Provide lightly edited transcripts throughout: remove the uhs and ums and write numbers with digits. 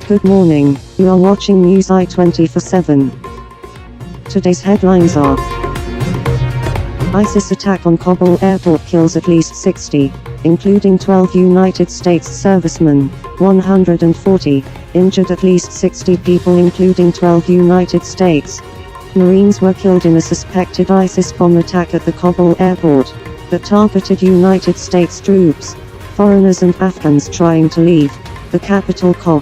Good morning, you are watching NEWSi 24/7. Today's headlines are: ISIS attack on Kabul airport kills at least 60, including 12 United States servicemen, 140, injured at least 60 people including 12 United States. Marines were killed in a suspected ISIS bomb attack at the Kabul airport that targeted United States troops, foreigners and Afghans trying to leave the capital Kabul,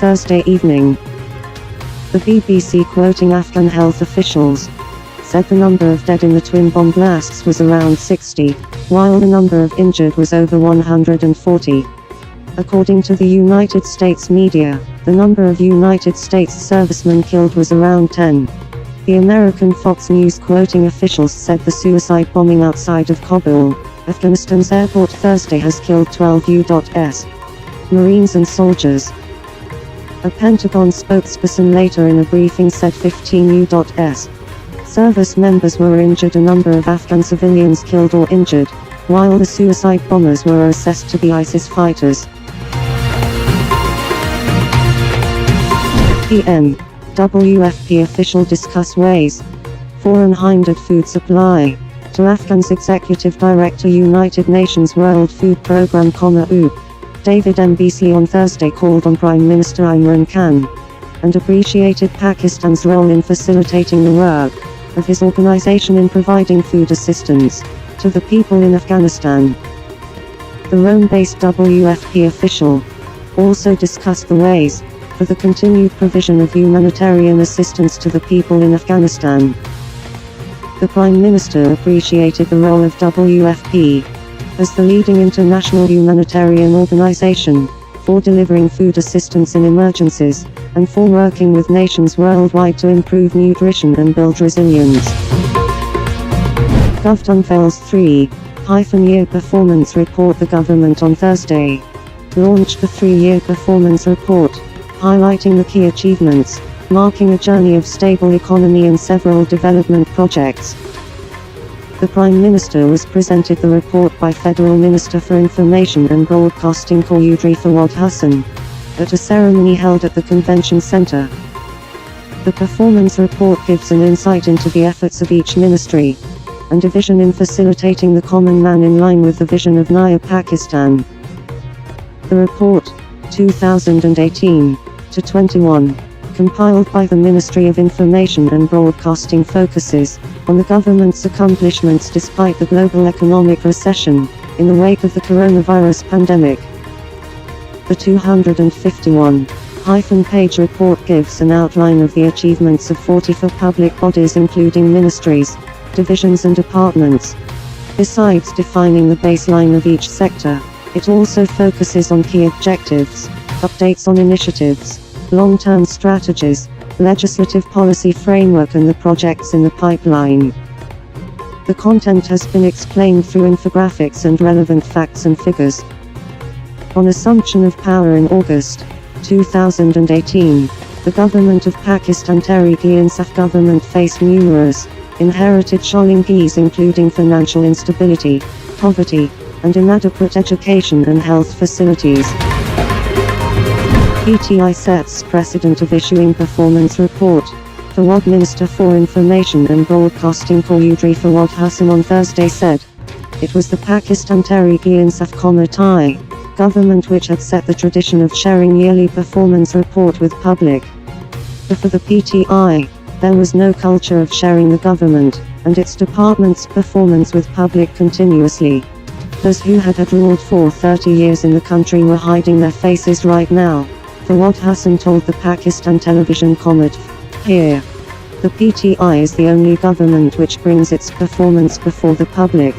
Thursday evening. The BBC, quoting Afghan health officials, said the number of dead in the twin bomb blasts was around 60, while the number of injured was over 140. According to the United States media, the number of United States servicemen killed was around 10. The American Fox News, quoting officials, said the suicide bombing outside of Kabul, Afghanistan's airport Thursday has killed 12 U.S. Marines and soldiers. A Pentagon spokesperson later in a briefing said 15 U.S. service members were injured. A number of Afghan civilians killed or injured, while the suicide bombers were assessed to be ISIS fighters. PM. WFP official discuss ways for unhindered food supply to Afghan's Executive Director United Nations World Food Programme, UP. David M. Beasley on Thursday called on Prime Minister Imran Khan and appreciated Pakistan's role in facilitating the work of his organization in providing food assistance to the people in Afghanistan. The Rome-based WFP official also discussed the ways for the continued provision of humanitarian assistance to the people in Afghanistan. The Prime Minister appreciated the role of WFP as the leading international humanitarian organization for delivering food assistance in emergencies, and for working with nations worldwide to improve nutrition and build resilience. Gov unveils 3-year performance report. The government on Thursday launched the 3-year performance report, highlighting the key achievements, marking a journey of stable economy and several development projects. The Prime Minister was presented the report by Federal Minister for Information and Broadcasting Qudri Fawad Hassan at a ceremony held at the Convention Center. The performance report gives an insight into the efforts of each ministry and division in facilitating the common man in line with the vision of Naya Pakistan. The report, 2018-21, compiled by the Ministry of Information and Broadcasting, focuses on the government's accomplishments despite the global economic recession in the wake of the coronavirus pandemic. The 251-page report gives an outline of the achievements of 44 public bodies including ministries, divisions and departments. Besides defining the baseline of each sector, it also focuses on key objectives, updates on initiatives, long-term strategies, legislative policy framework and the projects in the pipeline. The content has been explained through infographics and relevant facts and figures. On assumption of power in August 2018, the government of Pakistan Tehreek-e-Insaf government faced numerous inherited challenges including financial instability, poverty, and inadequate education and health facilities. PTI sets precedent of issuing performance report. Fawad Minister for Information and Broadcasting Qudri Fawad Hassan on Thursday said, it was the Pakistan Tehreek-e-Insaf (TI) government which had set the tradition of sharing yearly performance report with public. Before the PTI, there was no culture of sharing the government and its departments' performance with public continuously. Those who had ruled for 30 years in the country were hiding their faces right now, Fawad Hassan told the Pakistan television comment. Here, the PTI is the only government which brings its performance before the public.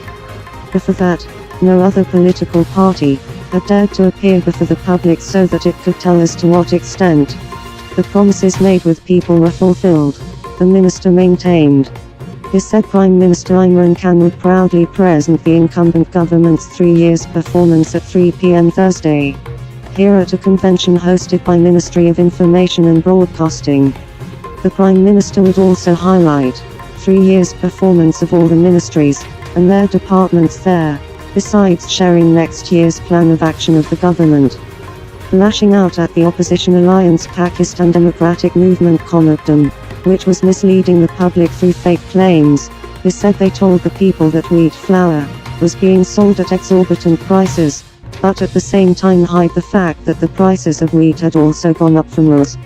Before that, no other political party had dared to appear before the public so that it could tell us to what extent the promises made with people were fulfilled, the minister maintained. He said Prime Minister Imran Khan would proudly present the incumbent government's 3 years performance at 3 p.m. Thursday, here at a convention hosted by Ministry of Information and Broadcasting. The Prime Minister would also highlight 3 years performance of all the ministries and their departments there, besides sharing next year's plan of action of the government. lashing out at the opposition alliance Pakistan Democratic Movement (PDM), which was misleading the public through fake claims. They said they told the people that wheat flour was being sold at exorbitant prices, but at the same time hide the fact that the prices of wheat had also gone up from Rs.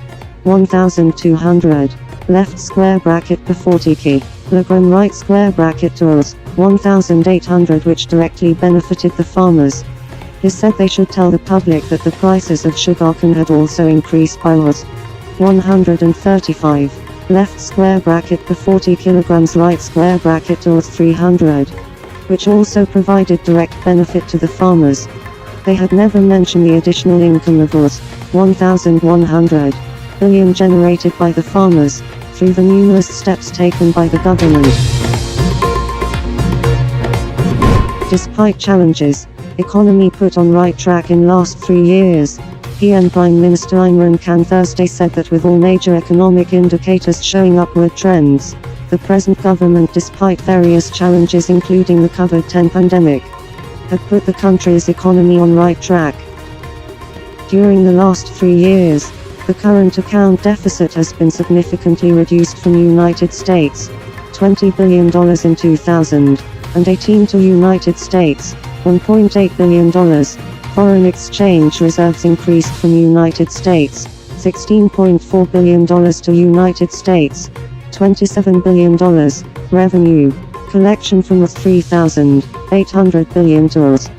1,200 left square bracket per 40 kilogram right square bracket to Rs. 1,800, which directly benefited the farmers. He said they should tell the public that the prices of sugarcane had also increased by Rs. 135 left square bracket per 40 kilograms right square bracket to Rs. 300, which also provided direct benefit to the farmers. They had never mentioned the additional income of Rs. 1,100 billion generated by the farmers through the numerous steps taken by the government. Despite challenges, economy put on right track in last 3 years. PM Prime Minister Imran Khan Thursday said that with all major economic indicators showing upward trends, the present government, despite various challenges including the COVID-19 pandemic, had put the country's economy on right track. During the last 3 years, the current account deficit has been significantly reduced from United States, $20 billion in 2018 to United States, $1.8 billion. Foreign exchange reserves increased from United States, $16.4 billion to United States, $27 billion. Revenue collection from Rs. 3,800 billion to Rs.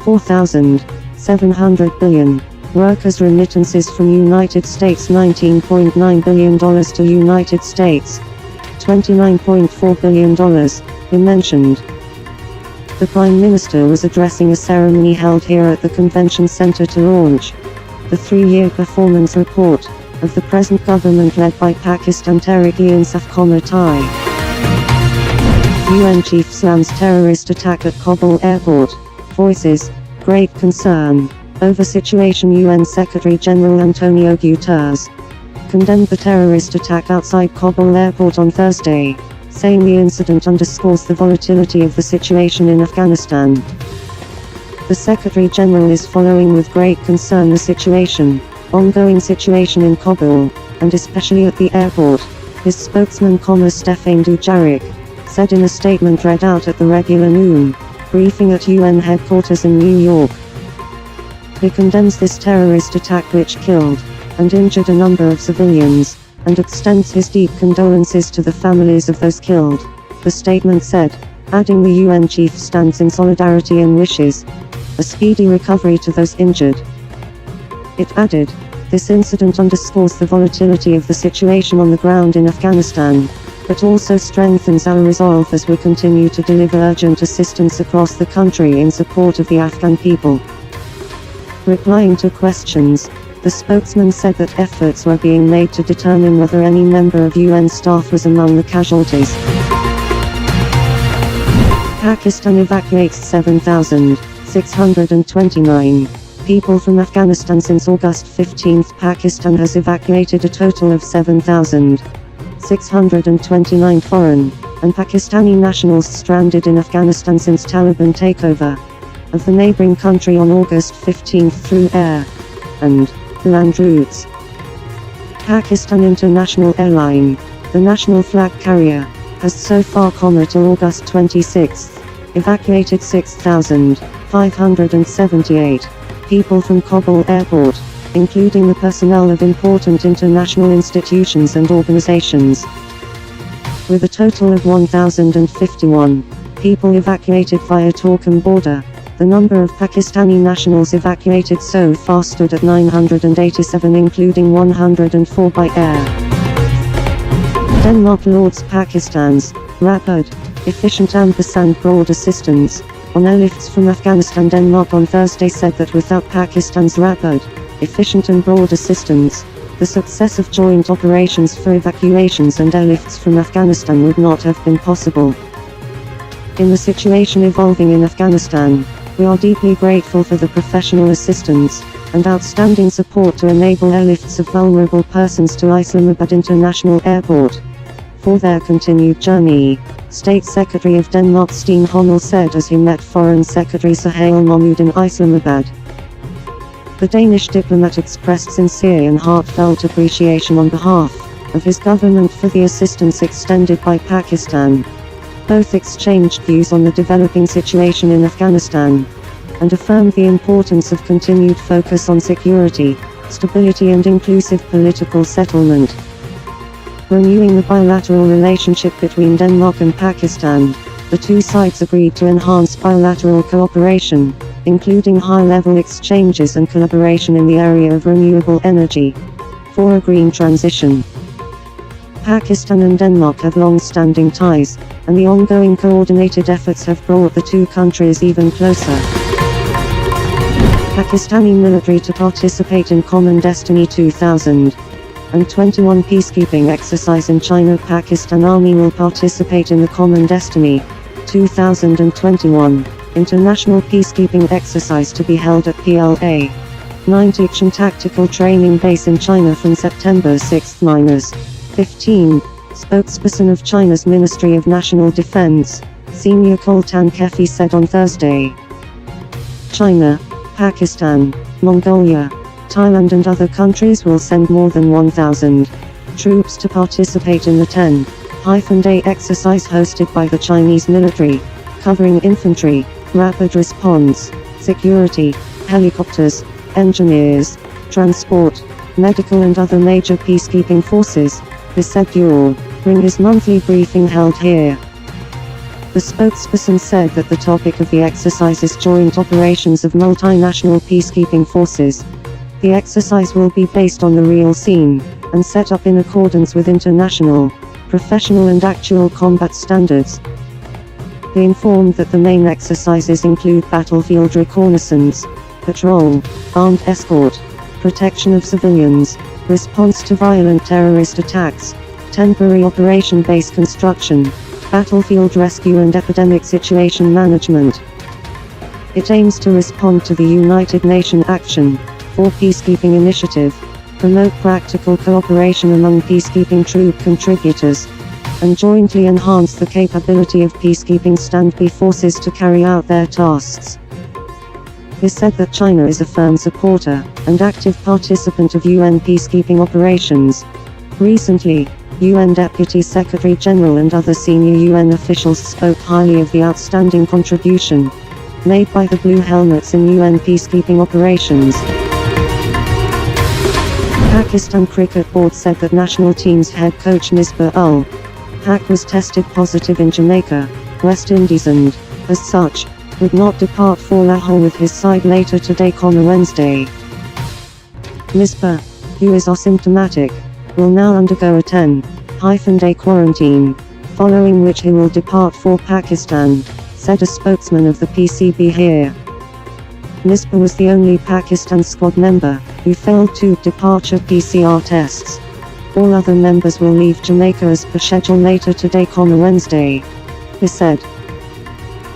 4,700 billion. Workers' remittances from United States $19.9 billion to United States, $29.4 billion. He mentioned. The Prime Minister was addressing a ceremony held here at the Convention Center to launch the 3-year performance report of the present government led by Pakistan Tehreek-e-Insaf, Thai. UN Chief slams terrorist attack at Kabul airport. Voices great concern over situation. UN Secretary-General Antonio Guterres condemned the terrorist attack outside Kabul airport on Thursday, saying the incident underscores the volatility of the situation in Afghanistan. The Secretary-General is following with great concern the ongoing situation in Kabul, and especially at the airport, his spokesman, Stefan Dujarric, said in a statement read out at the regular noon briefing at UN headquarters in New York. He condemns this terrorist attack which killed and injured a number of civilians, and extends his deep condolences to the families of those killed, the statement said, adding the UN chief stands in solidarity and wishes a speedy recovery to those injured. It added, this incident underscores the volatility of the situation on the ground in Afghanistan, but also strengthens our resolve as we continue to deliver urgent assistance across the country in support of the Afghan people. Replying to questions, the spokesman said that efforts were being made to determine whether any member of UN staff was among the casualties. Pakistan evacuates 7,629 people from Afghanistan since August 15. Pakistan has evacuated a total of 7,629 foreign and Pakistani nationals stranded in Afghanistan since Taliban takeover of the neighboring country on August 15 through air and land routes. Pakistan International Airline, the national flag carrier, has so far till August 26, evacuated 6,578 people from Kabul airport, including the personnel of important international institutions and organizations. With a total of 1,051 people evacuated via Torkham border, the number of Pakistani nationals evacuated so far stood at 987, including 104 by air. Denmark lauds Pakistan's rapid, efficient & broad assistance on airlifts from Afghanistan. Denmark on Thursday said that without Pakistan's rapid, efficient and broad assistance, the success of joint operations for evacuations and airlifts from Afghanistan would not have been possible. In the situation evolving in Afghanistan, we are deeply grateful for the professional assistance and outstanding support to enable airlifts of vulnerable persons to Islamabad International Airport for their continued journey, State Secretary of Denmark Steen Hommel said as he met Foreign Secretary Suhail Mahmood in Islamabad. The Danish diplomat expressed sincere and heartfelt appreciation on behalf of his government for the assistance extended by Pakistan. Both exchanged views on the developing situation in Afghanistan and affirmed the importance of continued focus on security, stability and inclusive political settlement. Renewing the bilateral relationship between Denmark and Pakistan, the two sides agreed to enhance bilateral cooperation, including high-level exchanges and collaboration in the area of renewable energy for a green transition. Pakistan and Denmark have long-standing ties, and the ongoing coordinated efforts have brought the two countries even closer. Pakistani military to participate in Common Destiny 2021 peacekeeping exercise in China. Pakistan Army will participate in the Common Destiny 2021 international peacekeeping exercise to be held at PLA 90 Tactical Training Base in China from September 6-15. Spokesperson of China's Ministry of National Defense, Senior Koltan Kefi said on Thursday. China, Pakistan, Mongolia, Thailand and other countries will send more than 1,000 troops to participate in the 10-day exercise hosted by the Chinese military, covering infantry, rapid response, security, helicopters, engineers, transport, medical and other major peacekeeping forces, he said during his monthly briefing held here. The spokesperson said that the topic of the exercise is joint operations of multinational peacekeeping forces. The exercise will be based on the real scene, and set up in accordance with international, professional and actual combat standards. He informed that the main exercises include battlefield reconnaissance, patrol, armed escort, protection of civilians, response to violent terrorist attacks, temporary operation base construction, battlefield rescue and epidemic situation management. It aims to respond to the United Nations Action for Peacekeeping Initiative, promote practical cooperation among peacekeeping troop contributors, and jointly enhance the capability of peacekeeping standby forces to carry out their tasks. He said that China is a firm supporter and active participant of UN peacekeeping operations. Recently, UN Deputy Secretary General and other senior UN officials spoke highly of the outstanding contribution made by the Blue Helmets in UN peacekeeping operations. Pakistan Cricket Board said that national team's head coach Misbah-ul-Haq was tested positive in Jamaica, West Indies and, as such, would not depart for Lahore with his side later today on Wednesday. Misbah, who is asymptomatic, will now undergo a 10-day quarantine, following which he will depart for Pakistan, said a spokesman of the PCB here. Misbah was the only Pakistan squad member who failed 2 departure PCR tests. All other members will leave Jamaica as per schedule later today on Wednesday. He said.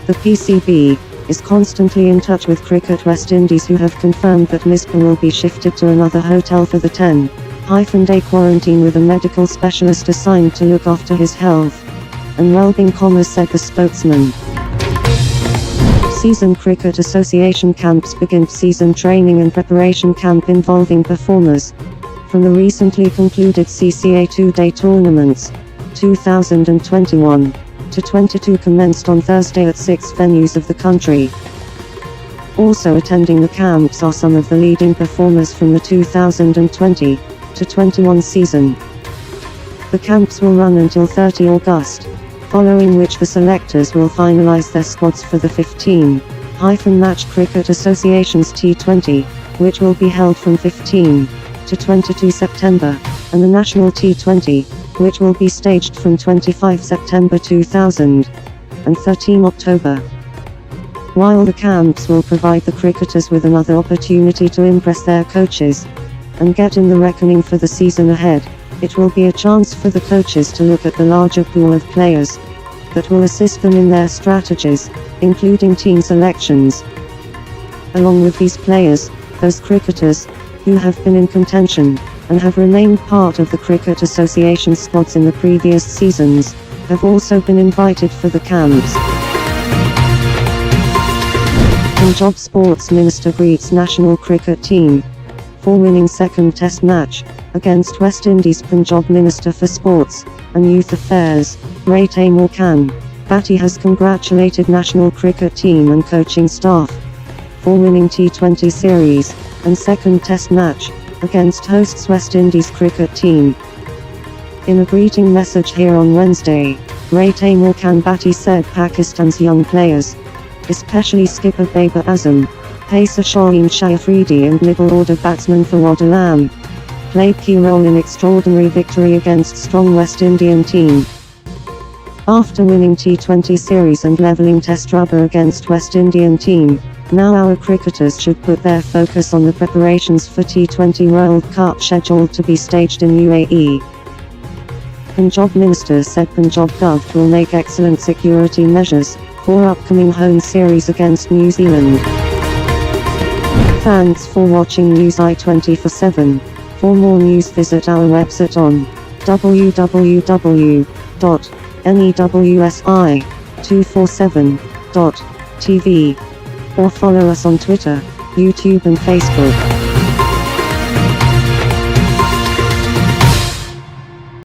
The PCB is constantly in touch with Cricket West Indies, who have confirmed that Misbah will be shifted to another hotel for the 10-day quarantine with a medical specialist assigned to look after his health and well-being, said the spokesman. Season Cricket Association camps begin. Season training and preparation camp involving performers from the recently concluded CCA 2-day tournaments 2021-22 commenced on Thursday at 6 venues of the country. Also attending the camps are some of the leading performers from the 2020-21 season. The camps will run until 30 August, following which the selectors will finalize their squads for the 15-match Cricket Association's T20, which will be held from 15 to 22 September, and the National T20, which will be staged from 25 September 2013 October. While the camps will provide the cricketers with another opportunity to impress their coaches and get in the reckoning for the season ahead, it will be a chance for the coaches to look at the larger pool of players that will assist them in their strategies, including team selections. Along with these players, those cricketers who have been in contention and have remained part of the Cricket Association squads in the previous seasons have also been invited for the camps. Punjab Sports Minister greets national cricket team for winning second test match against West Indies. Punjab Minister for Sports and Youth Affairs, Ray Taimur Khan Bhatti, has congratulated national cricket team and coaching staff for winning T20 series and second test match against hosts West Indies cricket team. In a greeting message here on Wednesday, Ray Taimur Khan Bhatti said Pakistan's young players, especially skipper Babar Azam, pacer Shaheen Shah Afridi and middle order batsman Fawad Alam, played key role in extraordinary victory against strong West Indian team. After winning T20 series and levelling test rubber against West Indian team, now our cricketers should put their focus on the preparations for T20 World Cup scheduled to be staged in UAE. Punjab Minister said Punjab Government will make excellent security measures for upcoming home series against New Zealand. Thanks for watching NEWSi 24/7. For more news visit our website on www.newsi247.tv or follow us on Twitter, YouTube and Facebook.